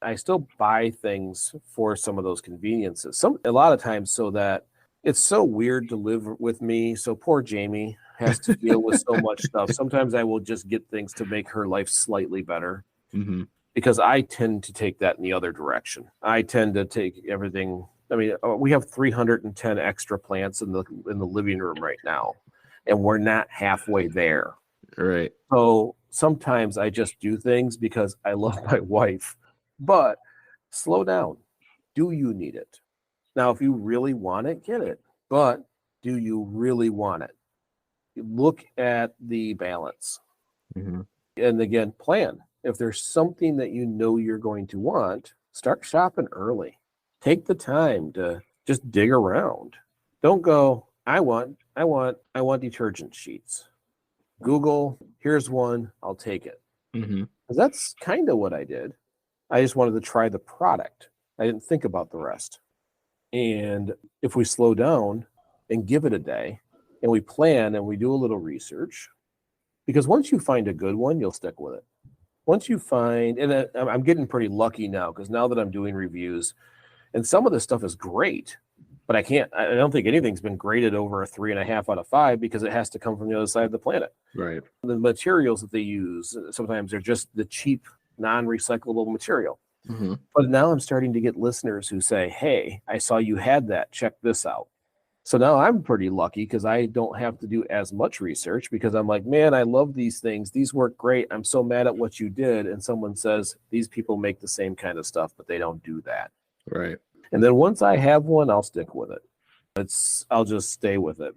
I still buy things for some of those conveniences. A lot of times, so that it's so weird to live with me. So poor Jamie has to deal with so much stuff. Sometimes I will just get things to make her life slightly better.
Mm-hmm.
Because I tend to take that in the other direction. I tend to take everything. I mean, we have 310 extra plants in the living room right now, and we're not halfway there.
Right.
So sometimes I just do things because I love my wife. But slow down. Do you need it? Now, if you really want it, get it. But do you really want it? Look at the balance.
Mm-hmm.
And again, plan. If there's something that you know you're going to want, start shopping early. Take the time to just dig around. Don't go, I want detergent sheets. Google, here's one, I'll take it.
Mm-hmm.
Because that's kind of what I did. I just wanted to try the product. I didn't think about the rest. And if we slow down and give it a day, and we plan and we do a little research, because once you find a good one, you'll stick with it. Once you find, and I'm getting pretty lucky now, because now that I'm doing reviews, and some of this stuff is great, but I don't think anything's been graded over a 3.5 out of 5, because it has to come from the other side of the planet.
Right.
The materials that they use, sometimes they're just the cheap, non-recyclable material.
Mm-hmm.
But now I'm starting to get listeners who say, hey, I saw you had that, check this out. So now I'm pretty lucky because I don't have to do as much research because I'm like, man, I love these things. These work great. I'm so mad at what you did. And someone says, these people make the same kind of stuff, but they don't do that.
Right.
And then once I have one, I'll stick with it. I'll just stay with it.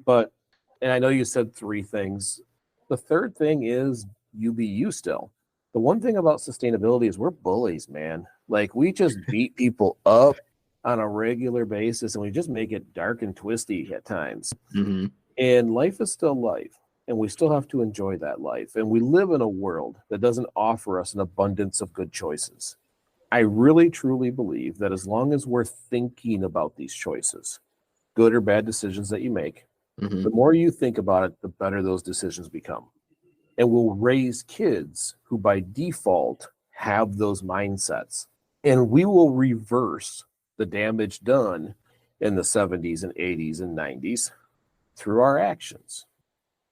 And I know you said 3 things. The third thing is you be you still. The one thing about sustainability is we're bullies, man. Like we just beat people up on a regular basis and we just make it dark and twisty at times.
Mm-hmm.
And life is still life. And we still have to enjoy that life. And we live in a world that doesn't offer us an abundance of good choices. I really, truly believe that as long as we're thinking about these choices, good or bad decisions that you make,
Mm-hmm.
the more you think about it, the better those decisions become. And we'll raise kids who by default have those mindsets. And we will reverse the damage done in the 70s and 80s and 90s through our actions.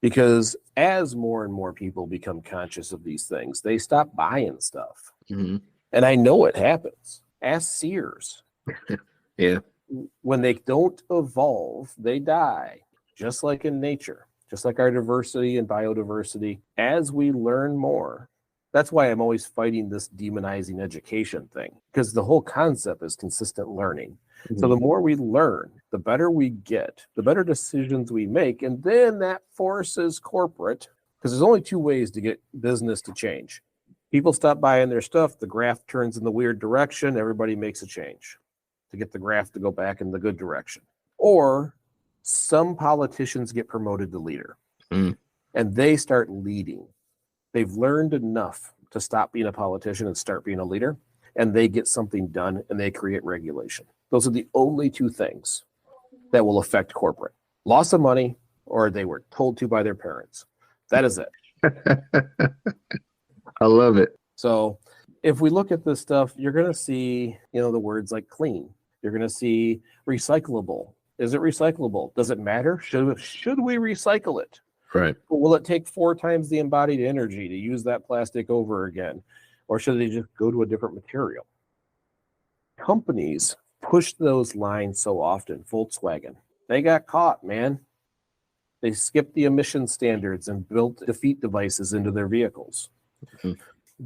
Because as more and more people become conscious of these things, they stop buying stuff.
Mm-hmm.
And I know it happens. Ask Sears.
Yeah.
When they don't evolve, they die, just like in nature, just like our diversity and biodiversity. As we learn more, that's why I'm always fighting this demonizing education thing, because the whole concept is consistent learning.
Mm-hmm.
So the more we learn, the better we get, the better decisions we make. And then that forces corporate, because there's only 2 ways to get business to change. People stop buying their stuff, the graph turns in the weird direction, everybody makes a change to get the graph to go back in the good direction. Or some politicians get promoted to leader and they start leading. They've learned enough to stop being a politician and start being a leader, and they get something done and they create regulation. Those are the only 2 things that will affect corporate. Loss of money, or they were told to by their parents. That is it.
I love it.
So if we look at this stuff, you're going to see, the words like clean. You're going to see recyclable. Is it recyclable? Does it matter? Should we recycle it?
Right.
Or will it take 4 times the embodied energy to use that plastic over again? Or should they just go to a different material? Companies push those lines so often. Volkswagen, they got caught, man. They skipped the emission standards and built defeat devices into their vehicles. Mm-hmm.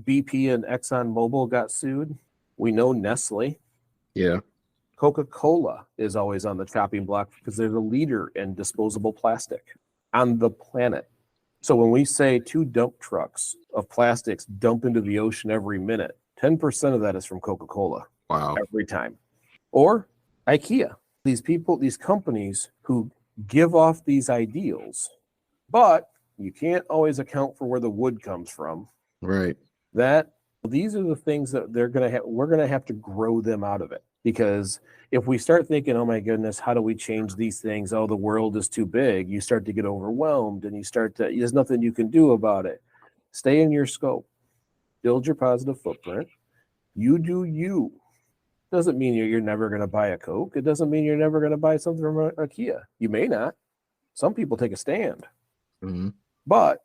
BP and ExxonMobil got sued. We know Nestle.
Yeah.
Coca-Cola is always on the chopping block because they're the leader in disposable plastic on the planet. So when we say 2 dump trucks of plastics dump into the ocean every minute, 10% of that is from Coca-Cola.
Wow.
Every time. Or IKEA. These people, these companies who give off these ideals, but you can't always account for where the wood comes from.
Right.
These are the things that we're going to have to grow them out of it. Because if we start thinking, oh my goodness, how do we change these things? Oh, the world is too big. You start to get overwhelmed and there's nothing you can do about it. Stay in your scope. Build your positive footprint. You do you. Doesn't mean you're never going to buy a Coke. It doesn't mean you're never going to buy something from IKEA. You may not. Some people take a stand.
Mm-hmm.
But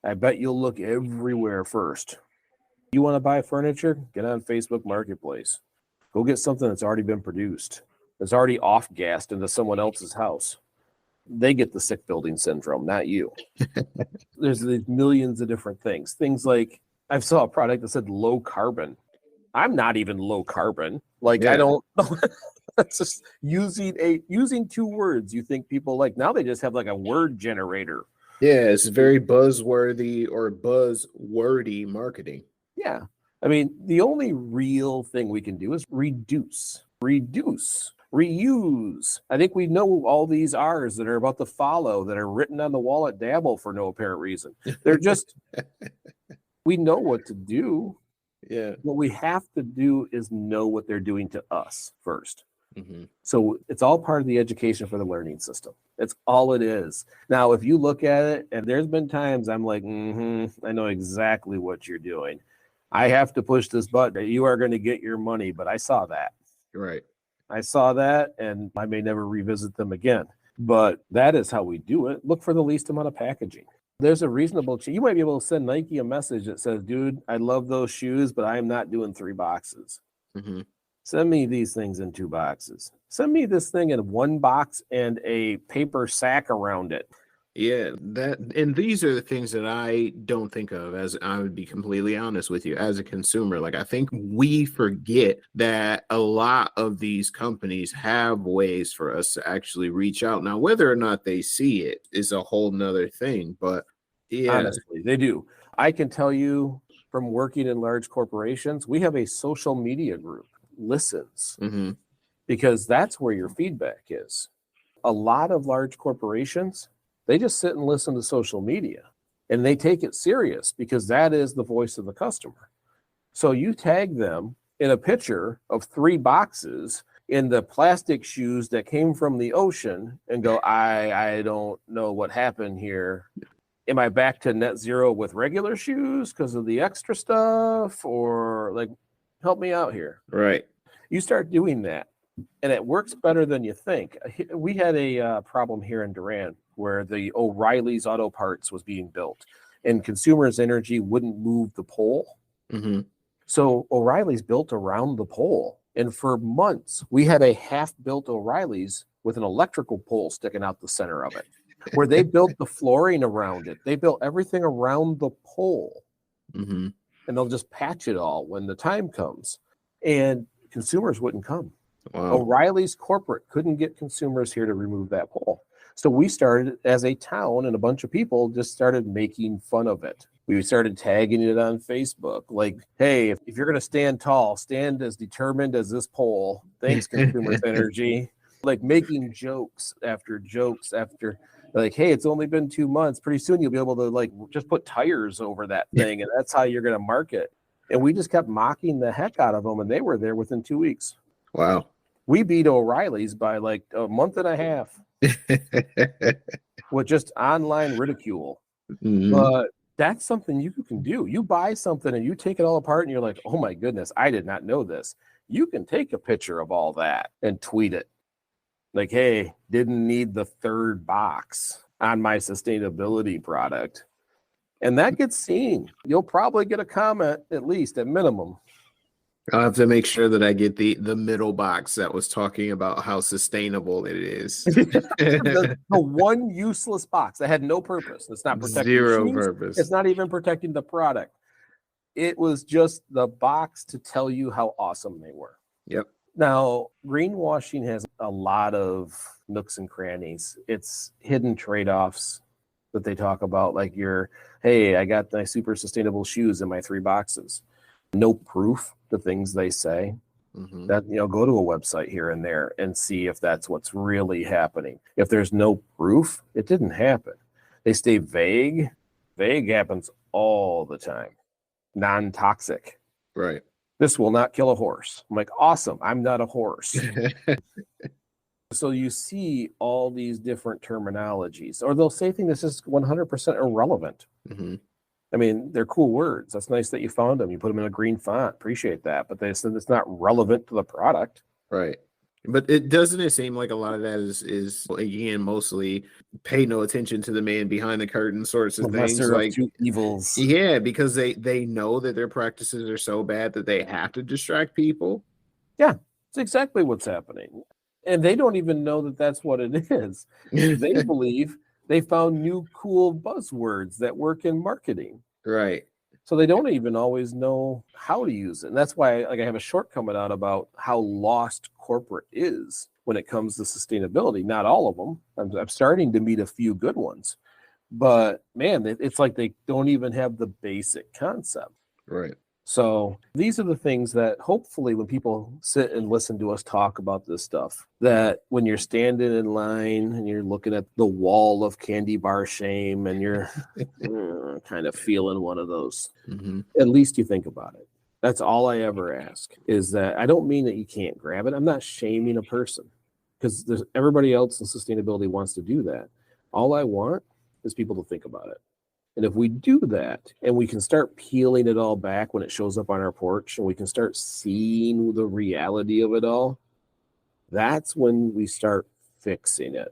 I bet you'll look everywhere first. You want to buy furniture? Get on Facebook Marketplace. Go get something that's already been produced. That's already off-gassed into someone else's house. They get the sick building syndrome, not you. There's these millions of different things. Things like, I saw a product that said low carbon. I'm not even low carbon. I don't know. That's just using 2 words you think people like. Now they just have like a word generator.
Yeah, it's very buzzworthy or buzzwordy marketing.
Yeah. I mean, the only real thing we can do is reduce, reuse. I think we know all these R's that are about to follow that are written on the wall at Dabble for no apparent reason. They're just, we know what to do.
Yeah.
What we have to do is know what they're doing to us first.
Mm-hmm.
So it's all part of the education for the learning system. It's all it is. Now, if you look at it, and there's been times I'm like, I know exactly what you're doing. I have to push this button. You are going to get your money, but I saw that.
Right.
I saw that, and I may never revisit them again. But that is how we do it. Look for the least amount of packaging. There's a reasonable you might be able to send Nike a message that says, dude, I love those shoes, but I am not doing 3 boxes.
Mm-hmm.
Send me these things in 2 boxes. Send me this thing in 1 box and a paper sack around it.
Yeah, and these are the things that I don't think of, as I would be completely honest with you, as a consumer. Like, I think we forget that a lot of these companies have ways for us to actually reach out. Now, whether or not they see it is a whole nother thing, but yeah.
Honestly, they do. I can tell you from working in large corporations, we have a social media group, Listens,
Mm-hmm.
because that's where your feedback is. A lot of large corporations, they just sit and listen to social media, and they take it serious because that is the voice of the customer. So you tag them in a picture of 3 boxes in the plastic shoes that came from the ocean and go, I don't know what happened here. Am I back to net zero with regular shoes because of the extra stuff? Or like, help me out here.
Right.
You start doing that, and it works better than you think. We had a problem here in Durant where the O'Reilly's Auto Parts was being built, and Consumers Energy wouldn't move the pole.
Mm-hmm.
So O'Reilly's built around the pole. And for months, we had a half-built O'Reilly's with an electrical pole sticking out the center of it, where they built the flooring around it. They built everything around the pole.
Mm-hmm.
And they'll just patch it all when the time comes. And consumers wouldn't come.
Wow.
O'Reilly's corporate couldn't get consumers here to remove that pole. So we started as a town, and a bunch of people just started making fun of it. We started tagging it on Facebook, like, hey, if you're going to stand tall, stand as determined as this pole. Thanks, Consumers Energy. Like making jokes after like, hey, it's only been 2 months. Pretty soon you'll be able to like just put tires over that thing, and that's how you're going to market. And we just kept mocking the heck out of them, and they were there within 2 weeks.
Wow.
We beat O'Reilly's by like a month and a half with just online ridicule.
Mm-hmm.
But that's something you can do. You buy something and you take it all apart and you're like, oh my goodness, I did not know this. You can take a picture of all that and tweet it. Like, hey, didn't need the 3rd box on my sustainability product. And that gets seen. You'll probably get a comment, at least at minimum.
I'll have to make sure that I get the middle box that was talking about how sustainable it is.
the one useless box that had no purpose. It's not protecting
Zero
shoes.
purpose.
It's not even protecting the product. It was just the box to tell you how awesome they were.
Yep.
Now, greenwashing has a lot of nooks and crannies. It's hidden trade-offs that they talk about, like hey, I got my super sustainable shoes in my 3 boxes. No proof, the things they say.
Mm-hmm.
That, go to a website here and there and see if that's what's really happening. If there's no proof, it didn't happen. They stay vague. Vague happens all the time. Non-toxic.
Right.
This will not kill a horse. I'm like, awesome. I'm not a horse. So you see all these different terminologies, or they'll say things that's just 100% irrelevant.
Mm-hmm.
I mean, they're cool words. That's nice that you found them. You put them in a green font. Appreciate that. But they said it's not relevant to the product.
Right. But it seem like a lot of that is again, mostly pay no attention to the man behind the curtain sorts of things. Like
2 evils.
Yeah, because they know that their practices are so bad that they have to distract people.
Yeah, it's exactly what's happening. And they don't even know that that's what it is. They believe they found new cool buzzwords that work in marketing.
Right.
So they don't even always know how to use it. And that's why I have a short coming out about how lost corporate is when it comes to sustainability. Not all of them. I'm starting to meet a few good ones. But man, it's like they don't even have the basic concept.
Right.
So these are the things that hopefully when people sit and listen to us talk about this stuff, that when you're standing in line and you're looking at the wall of candy bar shame and you're kind of feeling one of those,
mm-hmm.
At least you think about it. That's all I ever ask, is that I don't mean that you can't grab it. I'm not shaming a person, because everybody else in sustainability wants to do that. All I want is people to think about it. And if we do that, and we can start peeling it all back when it shows up on our porch, and we can start seeing the reality of it all, that's when we start fixing it.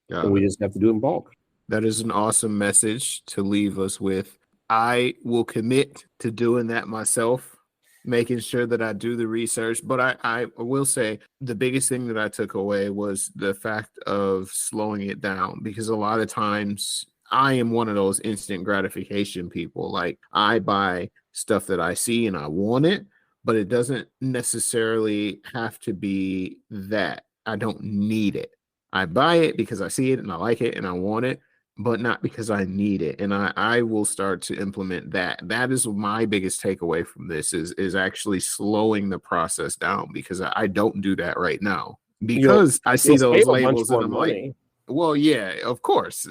And we just have to do it in bulk.
That is an awesome message to leave us with. I will commit to doing that myself. making sure that I do the research. But I will say the biggest thing that I took away was the fact of slowing it down, because a lot of times I am one of those instant gratification people. Like, I buy stuff that I see and I want it, but it doesn't necessarily have to be that. I don't need it. I buy it because I see it and I like it and I want it, but not because I need it. And I will start to implement that. That is my biggest takeaway from this is actually slowing the process down, because I don't do that right now, because I see those labels and I'm like, well, yeah, of course.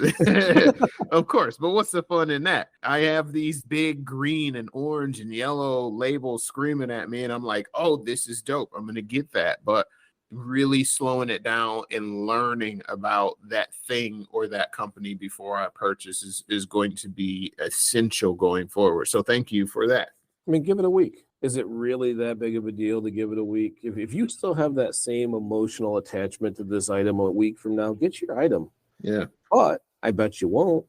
Of course. But what's the fun in that? I have these big green and orange and yellow labels screaming at me, and I'm like, oh, this is dope. I'm going to get that. But really slowing it down and learning about that thing or that company before I purchase is going to be essential going forward. So thank you for that.
I mean, give it a week. Is it really that big of a deal to give it a week? If you still have that same emotional attachment to this item a week from now, get your item.
Yeah.
But I bet you won't,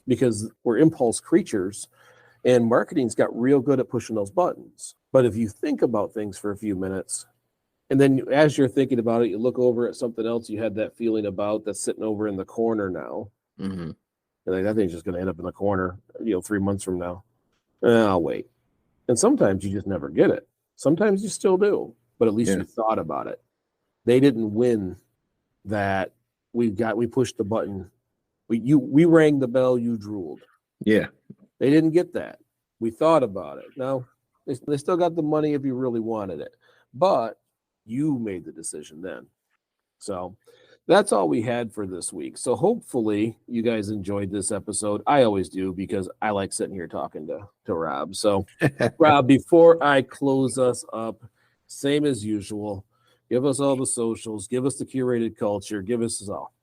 because we're impulse creatures, and marketing's got real good at pushing those buttons. But if you think about things for a few minutes, and then as you're thinking about it, you look over at something else you had that feeling about that's sitting over in the corner now. And like, that thing's just going to end up in the corner, 3 months from now. I'll wait. And sometimes you just never get it. Sometimes you still do, but at least you thought about it. They didn't win that. We pushed the button. We rang the bell, you drooled.
Yeah.
They didn't get that. We thought about it. Now, they still got the money if you really wanted it, but you made the decision then. So that's all we had for this week. So hopefully you guys enjoyed this episode. I always do, because I like sitting here talking to Rob. So Rob, before I close us up, same as usual, give us all the socials, give us the curated culture, give us all.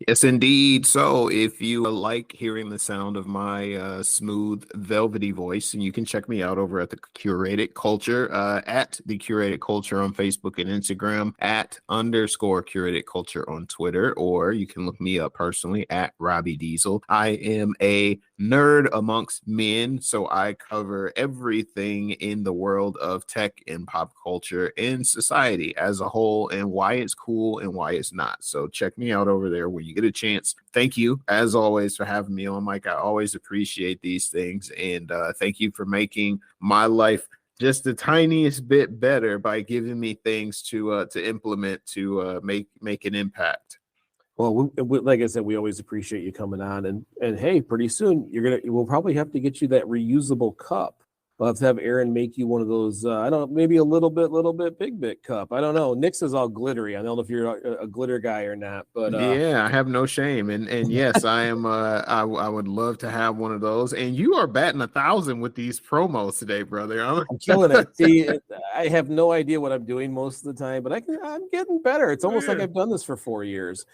Yes, indeed. So if you like hearing the sound of my smooth, velvety voice, and you can check me out over at the Curated Culture, at the Curated Culture on Facebook and Instagram, at _Curated Culture on Twitter, or you can look me up personally at Robbie Diesel. I am a nerd amongst men, so I cover everything in the world of tech and pop culture and society as a whole, and why it's cool and why it's not. So check me out over there when you get a chance. Thank you, as always, for having me on, Mike. I always appreciate these things, and thank you for making my life just the tiniest bit better by giving me things to implement to make an impact.
Well, like I said, we always appreciate you coming on, and hey, pretty soon we'll probably have to get you that reusable cup. We'll have to have Aaron make you one of those, I don't know, maybe a little bit big bit cup. I don't know. Nick's is all glittery. I don't know if you're a glitter guy or not, but
yeah, I have no shame. And yes, I am. I would love to have one of those. And you are batting 1,000 with these promos today, brother.
I'm killing it. See, I have no idea what I'm doing most of the time, but I'm getting better. It's almost like I've done this for 4 years.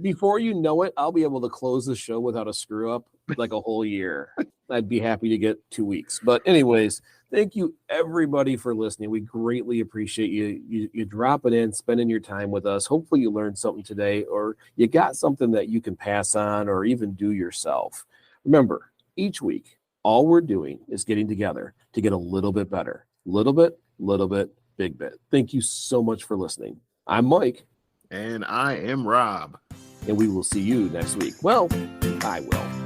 Before you know it, I'll be able to close the show without a screw up like a whole year. I'd be happy to get 2 weeks. But anyways, thank you everybody for listening. We greatly appreciate you dropping in, spending your time with us. Hopefully you learned something today, or you got something that you can pass on or even do yourself. Remember, each week, all we're doing is getting together to get a little bit better. Little bit, big bit. Thank you so much for listening. I'm Mike.
And I am Rob.
And we will see you next week. Well, I will.